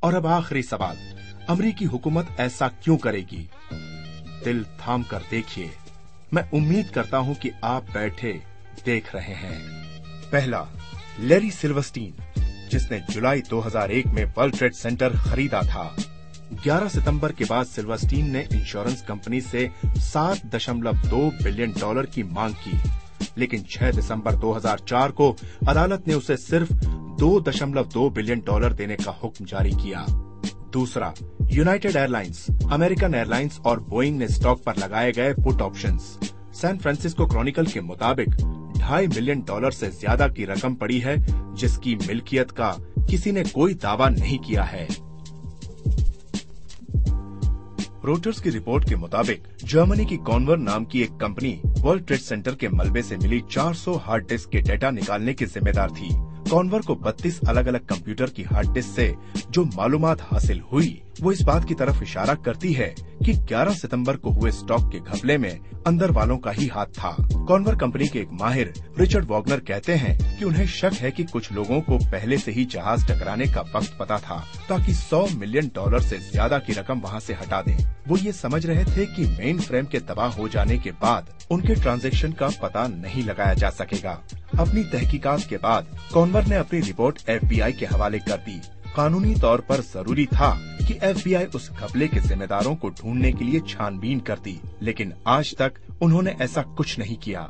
और अब आखिरी सवाल, अमेरिकी हुकूमत ऐसा क्यों करेगी? दिल थाम कर देखिए, मैं उम्मीद करता हूं कि आप बैठे देख रहे हैं। पहला, लैरी सिल्वरस्टीन, जिसने जुलाई 2001 में वर्ल्ड ट्रेड सेंटर खरीदा था। 11 सितंबर के बाद सिल्वरस्टीन ने इंश्योरेंस कंपनी से $7.2 बिलियन की मांग की, लेकिन 6 दिसंबर 2004 को अदालत ने उसे सिर्फ $2.2 बिलियन देने का हुक्म जारी किया। दूसरा, यूनाइटेड एयरलाइंस, अमेरिकन एयरलाइंस और बोइंग ने स्टॉक पर लगाए गए put options. San Francisco Chronicle के मुताबिक $2.5 मिलियन से ज्यादा की रकम पड़ी है, जिसकी मिल्कियत का किसी ने कोई दावा नहीं किया है। रोटर्स की रिपोर्ट के मुताबिक जर्मनी की कॉन्वर नाम की एक कंपनी वर्ल्ड ट्रेड सेंटर के मलबे से मिली 400 हार्ड डिस्क के डेटा निकालने की जिम्मेदार थी। कॉन्वर को 32 अलग अलग कंप्यूटर की हार्ड डिस्क से जो मालूमात हासिल हुई वो इस बात की तरफ इशारा करती है कि 11 सितंबर को हुए स्टॉक के घपले में अंदर वालों का ही हाथ था। कॉन्वर कंपनी के एक माहिर रिचर्ड वॉगनर कहते हैं कि उन्हें शक है कि कुछ लोगों को पहले से ही जहाज टकराने का वक्त पता था, ताकि $100 मिलियन से ज्यादा की रकम वहां से हटा दें। वो ये समझ रहे थे कि मेन फ्रेम के तबाह हो जाने के बाद उनके ट्रांजैक्शन का पता नहीं लगाया जा सकेगा। अपनी तहकीकात के बाद कॉन्वर ने अपनी रिपोर्ट FBI के हवाले कर दी। कानूनी तौर पर जरूरी था कि FBI उस घपले के जिम्मेदारों को ढूंढने के लिए छानबीन करती, लेकिन आज तक उन्होंने ऐसा कुछ नहीं किया।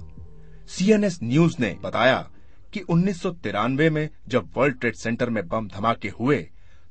CNS न्यूज ने बताया कि 1993 में जब वर्ल्ड ट्रेड सेंटर में बम धमाके हुए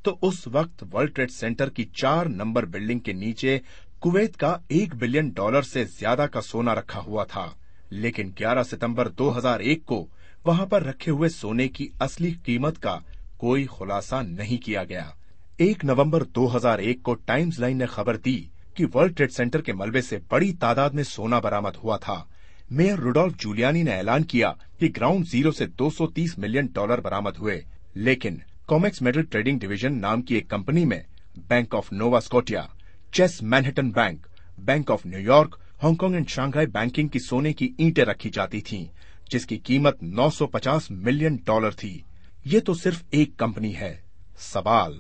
तो उस वक्त वर्ल्ड ट्रेड सेंटर की 4 नंबर बिल्डिंग के नीचे कुवैत का $1 बिलियन से ज्यादा का सोना रखा हुआ था, लेकिन 11 सितंबर 2001 को वहां पर रखे हुए सोने की असली कीमत का कोई खुलासा नहीं किया गया। 1 नवंबर 2001 को टाइम्स लाइन ने खबर दी कि वर्ल्ड ट्रेड सेंटर के मलबे से बड़ी तादाद में सोना बरामद हुआ था। मेयर रुडोल्फ जूलियानी ने ऐलान किया कि ग्राउंड जीरो से $230 मिलियन बरामद हुए, लेकिन कॉमेक्स मेटल ट्रेडिंग डिवीजन नाम की एक कंपनी में Bank of Nova Scotia, Chase Manhattan Bank, Bank of New York, Hong Kong and Shanghai Banking की सोने की ईंटें रखी जाती थीं, जिसकी कीमत $950 मिलियन थी। ये तो सिर्फ एक कंपनी है। सवाल,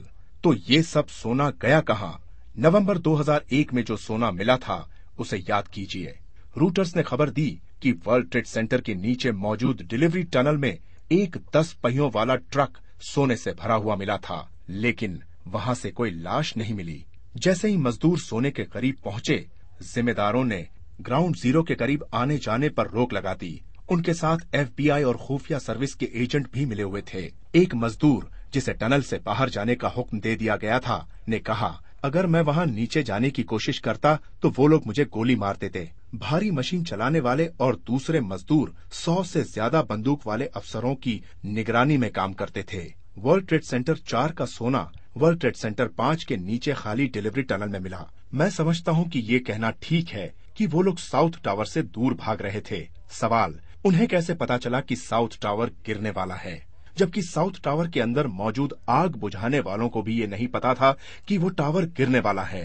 तो ये सब सोना गया कहां? नवंबर 2001 में जो सोना मिला था उसे याद कीजिए। रूटर्स ने खबर दी कि वर्ल्ड ट्रेड सेंटर के नीचे मौजूद डिलीवरी टनल में एक 10 पहियों वाला ट्रक सोने से भरा हुआ मिला था, लेकिन वहां से कोई लाश नहीं मिली। जैसे ही मजदूर सोने के करीब पहुंचे, जिम्मेदारों ने ग्राउंड जीरो के करीब आने जाने पर रोक लगा दी। उनके साथ FBI और खुफिया सर्विस के एजेंट भी मिले हुए थे। एक मजदूर, जिसे टनल से बाहर जाने का हुक्म दे दिया गया था, ने कहा, अगर मैं वहां नीचे जाने की कोशिश करता तो वो लोग मुझे गोली मार देते। भारी मशीन चलाने वाले और दूसरे मजदूर 100 से ज्यादा बंदूक वाले अफसरों की निगरानी में काम करते थे। वर्ल्ड ट्रेड सेंटर 4 का सोना वर्ल्ड ट्रेड सेंटर 5 के नीचे खाली डिलीवरी टनल में मिला। मैं समझता हूं कि ये कहना ठीक है कि वो लोग साउथ टावर से दूर भाग रहे थे। सवाल, उन्हें कैसे पता चला कि साउथ टावर गिरने वाला है, जबकि साउथ टावर के अंदर मौजूद आग बुझाने वालों को भी ये नहीं पता था कि वो टावर गिरने वाला है।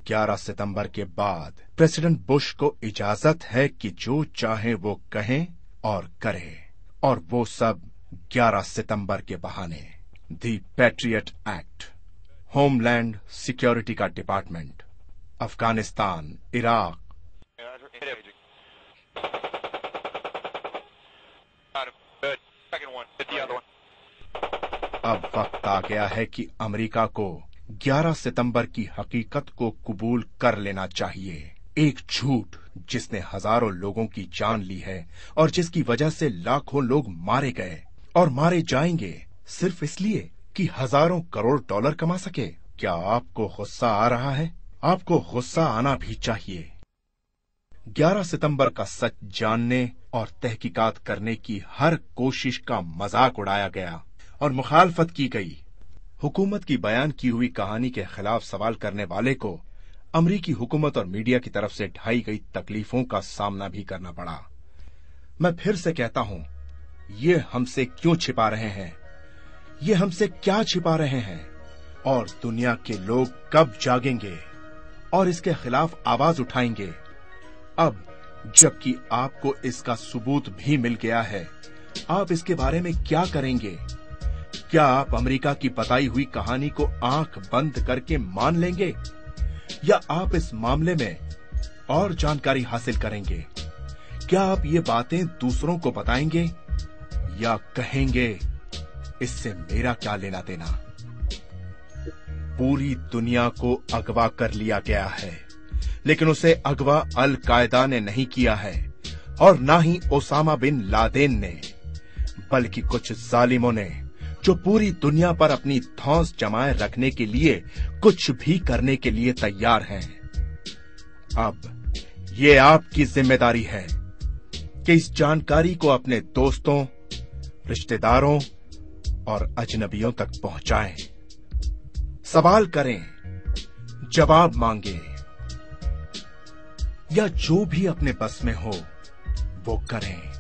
11 सितंबर के बाद प्रेसिडेंट बुश को इजाजत है कि जो चाहे वो कहें और करें, और वो सब 11 सितंबर के बहाने। दी पैट्रियट एक्ट, होमलैंड सिक्योरिटी का डिपार्टमेंट, अफगानिस्तान, इराक। अब वक्त आ गया है कि अमेरिका को 11 सितंबर की हकीकत को कबूल कर लेना चाहिए। एक झूठ जिसने हजारों लोगों की जान ली है और जिसकी वजह से लाखों लोग मारे गए और मारे जाएंगे, सिर्फ इसलिए कि हजारों करोड़ डॉलर कमा सके। क्या आपको गुस्सा आ रहा है? आपको गुस्सा आना भी चाहिए। 11 सितंबर का सच जानने और तहकीकात करने की हर कोशिश का मजाक उड़ाया गया और मुखालफत की गई। हुकूमत की बयान की हुई कहानी के खिलाफ सवाल करने वाले को अमरीकी हुकूमत और मीडिया की तरफ से ढाई गई तकलीफों का सामना भी करना पड़ा। मैं फिर से कहता हूं, ये हमसे क्यों छिपा रहे हैं? ये हमसे क्या छिपा रहे हैं? और दुनिया के लोग कब जागेंगे और इसके खिलाफ आवाज उठाएंगे? अब जबकि आपको इसका सबूत भी मिल गया है, आप इसके बारे में क्या करेंगे? क्या आप अमेरिका की बताई हुई कहानी को आंख बंद करके मान लेंगे, या आप इस मामले में और जानकारी हासिल करेंगे? क्या आप ये बातें दूसरों को बताएंगे या कहेंगे इससे मेरा क्या लेना देना? पूरी दुनिया को अगवा कर लिया गया है, लेकिन उसे अगवा अल कायदा ने नहीं किया है और ना ही ओसामा बिन लादेन ने, बल्कि कुछ जालिमों ने जो पूरी दुनिया पर अपनी धौंस जमाए रखने के लिए कुछ भी करने के लिए तैयार हैं। अब ये आपकी जिम्मेदारी है कि इस जानकारी को अपने दोस्तों, रिश्तेदारों और अजनबियों तक पहुंचाएं। सवाल करें, जवाब मांगे, या जो भी अपने बस में हो वो करें।